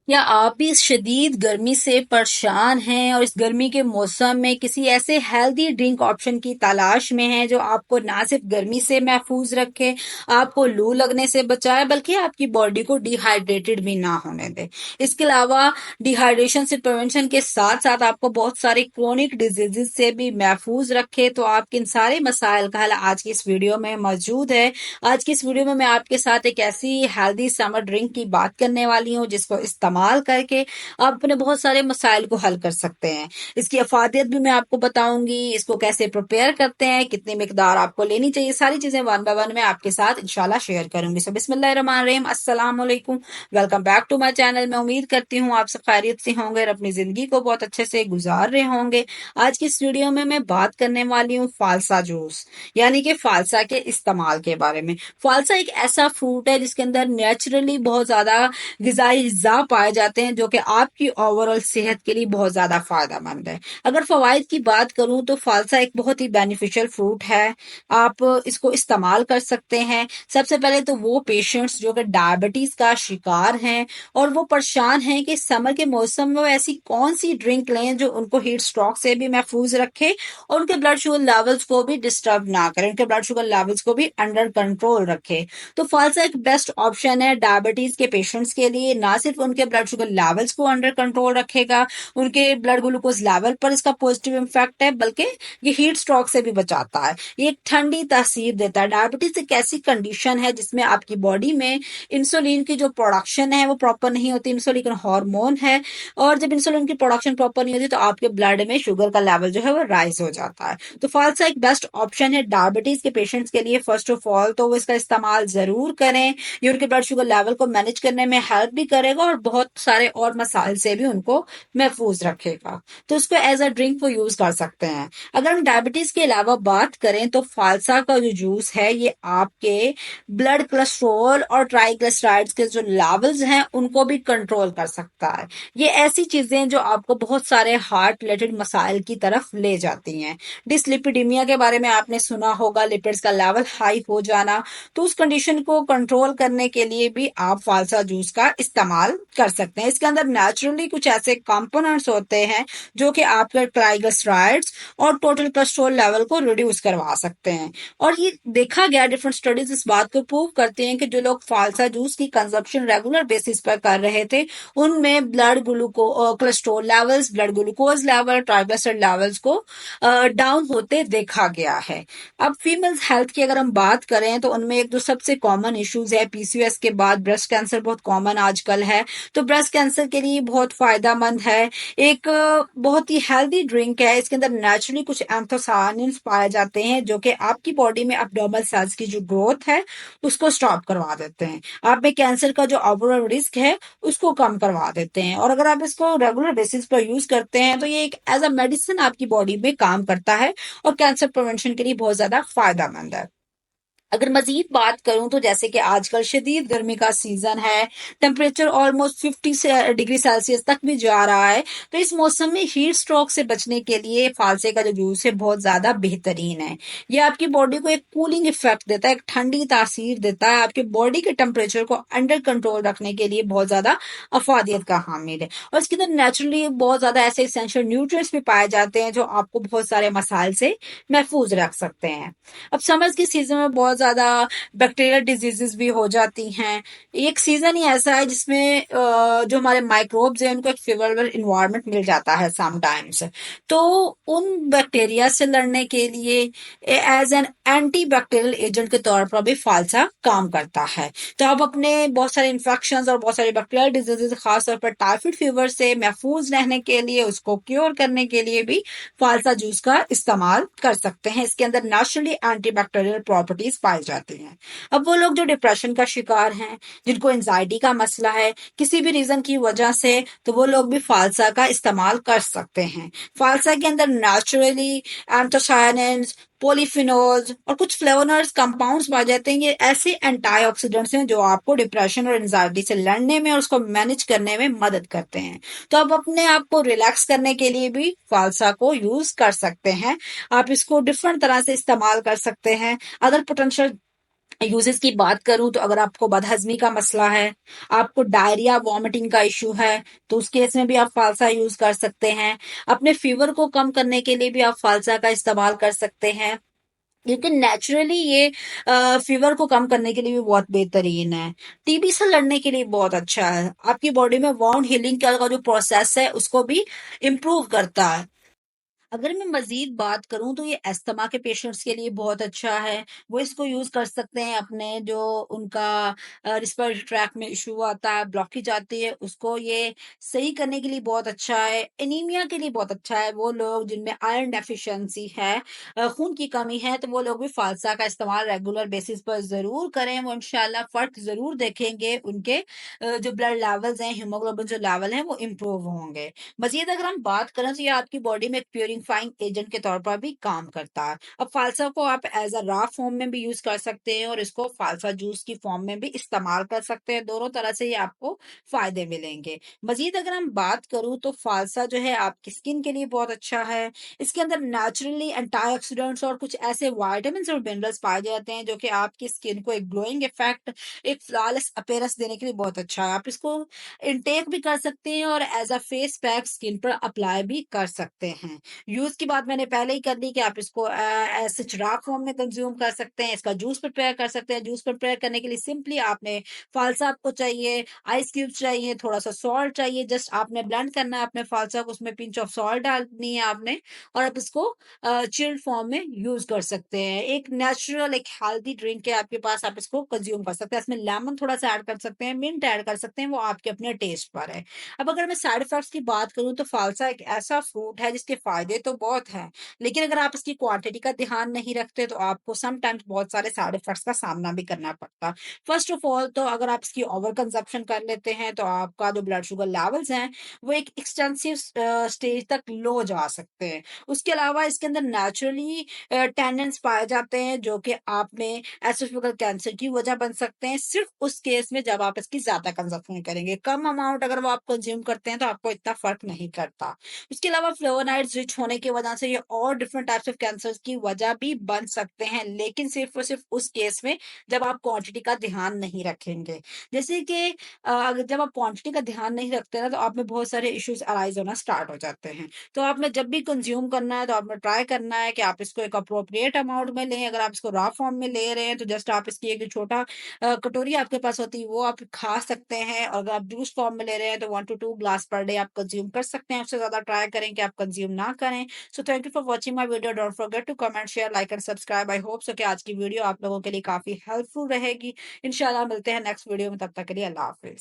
या आप भी इस शदीद गर्मी से परेशान हैं और इस गर्मी के मौसम में किसी ऐसे हेल्दी ड्रिंक ऑप्शन की तलाश में हैं जो आपको ना सिर्फ गर्मी से महफूज रखे, आपको लू लगने से बचाए, बल्कि आपकी बॉडी को डिहाइड्रेटेड भी ना होने दे। इसके अलावा डिहाइड्रेशन से प्रिवेंशन के साथ साथ आपको बहुत सारे क्रोनिक डिजीजेस से भी महफूज रखे, तो आपके इन सारे मसाइल का हल आज की इस वीडियो में मौजूद है। आज की इस वीडियो में मैं आपके साथ एक ऐसी हेल्दी समर ड्रिंक की बात करने वाली हूँ जिसको इस्तेमाल करके आप अपने बहुत सारे मसाइल को हल कर सकते हैं। इसकी अफादियत भी मैं आपको बताऊंगी, इसको कैसे प्रिपेयर करते हैं, कितनी मिकदार आपको लेनी चाहिए, सारी चीजें वन बाय वन मैं आपके साथ इंशाल्लाह शेयर करूंगी। सो बिस्मिल्लाहिर्रहमानिर्रहीम, अस्सलाम वालेकुम, welcome back to my channel. मैं उम्मीद करती हूँ आप सब खैरियत से होंगे और अपनी जिंदगी को बहुत अच्छे से गुजार रहे होंगे। आज की इस वीडियो में मैं बात करने वाली हूँ फालसा जूस, यानी कि फालसा के इस्तेमाल के बारे में। फालसा एक ऐसा फ्रूट है जिसके अंदर नेचुरली बहुत ज्यादा गिजाई अज्जा पाए जाते हैं जो कि आपकी ओवरऑल सेहत के लिए बहुत ज्यादा फायदेमंद है। अगर फवाइद की बात करूं तो फालसा एक बहुत ही बेनिफिशियल फ्रूट है, आप इसको इस्तेमाल कर सकते हैं। सबसे पहले तो वो पेशेंट्स जो कि डायबिटीज का शिकार हैं और वो परेशान हैं कि समर के मौसम में वो ऐसी कौन सी ड्रिंक लें जो उनको हीट स्ट्रोक से भी महफूज रखे और उनके ब्लड शुगर लेवल्स को भी डिस्टर्ब ना करें, उनके ब्लड शुगर लेवल्स को भी अंडर कंट्रोल रखे। तो फालसा एक बेस्ट ऑप्शन है डायबिटीज के पेशेंट्स के लिए। ना सिर्फ उनके ब्लड शुगर लेवल्स को अंडर कंट्रोल रखेगा, उनके ब्लड ग्लूकोज लेवल पर इसका पॉजिटिव इम्पैक्ट है, बल्कि ये हीट स्ट्रोक से भी बचाता है। ये एक ठंडी तासीर देता है। डायबिटीज एक ऐसी कंडीशन है जिसमें आपकी बॉडी में इंसुलिन की जो प्रोडक्शन है वो प्रॉपर नहीं होती। इंसुलिन हार्मोन है और जब इंसुलिन की प्रोडक्शन प्रॉपर नहीं होती तो आपके ब्लड में शुगर का लेवल जो है वो राइज हो जाता है। तो फालसा एक बेस्ट ऑप्शन है डायबिटीज के पेशेंट्स के लिए। फर्स्ट ऑफ ऑल तो वो इसका इस्तेमाल जरूर करें, ये उनके ब्लड शुगर लेवल को मैनेज करने में हेल्प भी करेगा और बहुत सारे और मसाइल से भी उनको महफूज रखेगा। तो इसको एज अ ड्रिंक वो यूज कर सकते हैं। अगर हम डायबिटीज के अलावा बात करें तो फालसा का जो जूस है ये आपके ब्लड कोलेस्ट्रॉल और ट्राइग्लिसराइड्स के जो लेवल्स हैं उनको भी कंट्रोल कर सकता है। ये ऐसी चीजें जो आपको बहुत सारे हार्ट रिलेटेड मसाइल की तरफ ले जाती हैं। डिसलिपिडीमिया के बारे में आपने सुना होगा, लिपिड्स का लेवल हाई हो जाना, तो उस कंडीशन को कंट्रोल करने के लिए भी आप फालसा जूस का इस्तेमाल कर सकते हैं। इसके अंदर नेचुरली कुछ ऐसे कंपोनेंट्स होते हैं जो कि आपके ट्राइग्लिसराइड्स और टोटल कोलेस्ट्रॉल लेवल को रिड्यूस करवा सकते हैं। और ये देखा गया, डिफरेंट स्टडीज इस बात को प्रूव करते हैं कि जो लोग फालसा जूस की कंजप्शन रेगुलर बेसिस पर कर रहे थे उनमें blood glucose cholesterol levels, blood glucose level, triglyceride levels को डाउन होते देखा गया है। अब फीमेल्स हेल्थ की अगर हम बात करें तो उनमें एक जो सबसे कॉमन इश्यूज है, पीसीओएस के बाद ब्रेस्ट कैंसर बहुत कॉमन आजकल है, तो ब्रेस्ट कैंसर के लिए बहुत फायदेमंद है। एक बहुत ही हेल्दी ड्रिंक है। इसके अंदर नेचुरली कुछ एंथोसायनिन्स पाए जाते हैं जो कि आपकी बॉडी में एब्डोमिनल सेल्स की जो ग्रोथ है उसको स्टॉप करवा देते हैं। आप में कैंसर का जो ओवरऑल रिस्क है उसको कम करवा देते हैं। और अगर आप इसको रेगुलर बेसिस पर यूज करते हैं तो ये एक एज अ मेडिसिन आपकी बॉडी में काम करता है और कैंसर प्रिवेंशन के लिए बहुत ज्यादा फायदेमंद है। अगर मजीद बात करूं तो जैसे कि आजकल शदीद गर्मी का सीजन है, टेम्परेचर ऑलमोस्ट 50 डिग्री सेल्सियस तक भी जा रहा है, तो इस मौसम में हीट स्ट्रोक से बचने के लिए फालसे का जो जूस है बहुत ज्यादा बेहतरीन है। ये आपकी बॉडी को एक कूलिंग इफेक्ट देता है, एक ठंडी तासीर देता है, आपके बॉडी के टेम्परेचर को अंडर कंट्रोल रखने के लिए बहुत ज्यादा अफादियत का हामिल है। और इसके अंदर नेचुरली बहुत ज्यादा ऐसे एसेंशियल न्यूट्रिएंट्स भी पाए जाते हैं जो आपको बहुत सारे मसाइल से महफूज रख सकते हैं। अब समर्स की सीजन में बहुत ज्यादा बैक्टीरियल डिजीजेस भी हो जाती हैं। एक सीजन ही ऐसा है जिसमें जो हमारे माइक्रोब्स हैं उनको एक फेवरेबल इन्वायरमेंट मिल जाता है समटाइम्स, तो उन बैक्टीरिया से लड़ने के लिए as an anti bacterial agent के तौर पर भी फालसा काम करता है। तो आप अपने बहुत सारे इन्फेक्शन और बहुत सारे बैक्टीरियल डिजीजेस, खासतौर पर टाइफाइड फीवर से महफूज रहने के लिए, उसको क्योर करने के लिए भी फालसा जूस का इस्तेमाल कर सकते हैं। इसके अंदर नेचुरली एंटीबैक्टीरियल प्रॉपर्टीज पाई जाती हैं। अब वो लोग जो डिप्रेशन का शिकार हैं, जिनको एंजाइटी का मसला है किसी भी रीजन की वजह से, तो वो लोग भी फालसा का इस्तेमाल कर सकते हैं। फालसा के अंदर नेचुरली एंथोसायनिन्स, पॉलीफिनोल्स और कुछ फ्लेवोनॉइड्स कंपाउंड्स पाए जाते हैं। ये ऐसे एंटीऑक्सीडेंट्स हैं जो आपको डिप्रेशन और एंजाइटी से लड़ने में और उसको मैनेज करने में मदद करते हैं। तो आप अपने आप को रिलैक्स करने के लिए भी फालसा को यूज कर सकते हैं। आप इसको डिफरेंट तरह से इस्तेमाल कर सकते हैं। अदर पोटेंशियल यूजेस की बात करूं तो अगर आपको बदहजमी का मसला है, आपको डायरिया वॉमिटिंग का इशू है, तो उस केस में भी आप फालसा यूज कर सकते हैं। अपने फीवर को कम करने के लिए भी आप फालसा का इस्तेमाल कर सकते हैं, क्योंकि नेचुरली ये फीवर को कम करने के लिए भी बहुत बेहतरीन है। टीबी से लड़ने के लिए बहुत अच्छा है। आपकी बॉडी में वाउंड हीलिंग का जो प्रोसेस है उसको भी इम्प्रूव करता है। अगर मैं मज़ीद बात करूँ तो ये अस्थमा के पेशेंट्स के लिए बहुत अच्छा है। वो इसको यूज़ कर सकते हैं अपने जो उनका रिस्पिरेटरी ट्रैक में इश्यू आता है, ब्लॉकेज आती है, उसको ये सही करने के लिए बहुत अच्छा है। एनीमिया के लिए बहुत अच्छा है। वो लोग जिनमें आयरन डेफिशिएंसी है, खून की कमी है, तो वो लोग भी फ़ालसा का इस्तेमाल रेगुलर बेसिस पर ज़रूर करें। वो इंशाल्लाह फ़र्क ज़रूर देखेंगे। उनके जो ब्लड लेवल्स हैं, हीमोग्लोबिन जो लेवल हैं, वो इम्प्रूव होंगे। मज़ीद अगर हम बात करें तो ये आपकी बॉडी में एक प्यूरिफाइंग एजेंट के तौर पर भी काम करता है। अब फालसा को आप एज़ अ रॉ फॉर्म में भी यूज़ कर सकते हैं और इसको फालसा जूस की फॉर्म में भी इस्तेमाल कर सकते हैं। दोनों तरह से ये आपको फ़ायदे मिलेंगे। मज़ीद अगर हम बात करूँ तो फालसा जो है आपकी स्किन के लिए बहुत अच्छा है। इसके अंदर नेचुरली एंटीऑक्सीडेंट्स और कुछ ऐसे विटामिन्स और मिनरल्स पाए जाते हैं जो कि आपकी स्किन को एक ग्लोइंग इफ़ेक्ट, एक फ्लॉलेस अपीयरेंस देने के लिए बहुत अच्छा है। आप इसको इनटेक भी कर सकते हैं और as a face pack skin पर अप्लाई भी कर सकते हैं। यूज़ की बात मैंने पहले ही कर दी कि आप इसको एज़ सच रॉ फॉर्म में कंज़्यूम कर सकते हैं, इसका जूस प्रिपेयर कर सकते हैं। जूस प्रिपेयर करने के लिए सिंपली आपने फ़ालसा आपको चाहिए, आइस क्यूब्स चाहिए, थोड़ा-सा सॉल्ट चाहिए, जस्ट आपने ब्लेंड करना है अपने फ़ालसा को, उसमें पिंच ऑफ सॉल्ट डालनी है आपने और आप इसको चिल्ड फॉर्म में यूज़ कर सकते हैं। एक नेचुरल एक हेल्दी ड्रिंक है आपके पास, आप इसको कंज़्यूम कर सकते हैं। इसमें लेमन थोड़ा-सा ऐड कर सकते हैं, मिंट ऐड कर सकते हैं, वो आपके अपने टेस्ट पर है। अब अगर मैं साइड इफ़ेक्ट्स की बात करूँ तो फ़ालसा एक ऐसा फ्रूट है जिसके फ़ायदे तो बहुत हैं, लेकिन अगर आप इसकी क्वांटिटी का ध्यान नहीं रखते तो आपको समटाइम्स बहुत सारे साइड इफ़ेक्ट्स का सामना भी करना पड़ता है। फर्स्ट ऑफ ऑल तो अगर आप इसकी ओवर कंज़म्पशन कर लेते हैं तो आपका जो ब्लड शुगर लेवल्स हैं, वो एक एक्सटेंसिव स्टेज तक लो जा सकते हैं। उसके अलावा इसके अंदर नेचुरली टैनिन्स पाए जाते हैं जो कि आप में एसोफेगल कैंसर की वजह बन सकते हैं, सिर्फ़ उस केस में जब आप इसकी ज़्यादा कंज़म्पशन करेंगे। कम अमाउंट अगर वो आप कंज़्यूम करते हैं तो आपको इतना फ़र्क नहीं करता। उसके अलावा फ्लेवोनॉइड्स रिच होने की वजह से ये और डिफरेंट टाइप्स ऑफ कैंसर्स की वजह भी बन सकते हैं, लेकिन सिर्फ़ और सिर्फ़ उस केस में जब आप क्वांटिटी का ध्यान नहीं रखेंगे। जैसे कि अगर जब आप क्वांटिटी का ध्यान नहीं रखते ना तो आप में बहुत सारे इश्यूज़ अराइज़ होना स्टार्ट हो जाते हैं। तो आपने जब भी कंज़्यूम करना है तो आपने ट्राई करना है कि आप इसको एक एप्रोप्रिएट अमाउंट में लें। अगर आप इसको रॉ फॉर्म में ले रहे हैं तो जस्ट आप इसकी एक जो छोटा कटोरी आपके पास होती है वो आप खा सकते हैं, और अगर आप जूस फॉर्म में ले रहे हैं तो 1 टू 2 ग्लास पर डे आप कंज़्यूम कर सकते हैं। उससे ज़्यादा ट्राई करें कि आप कंज़्यूम ना करें। So thank you for watching my video. Don't forget to comment, share, like and subscribe. I hope so कि आज की वीडियो आप लोगों के लिए काफ़ी हेल्पफुल रहेगी। इंशाल्लाह मिलते हैं नेक्स्ट वीडियो में, तब तक के लिए अल्लाह हाफ़िज़।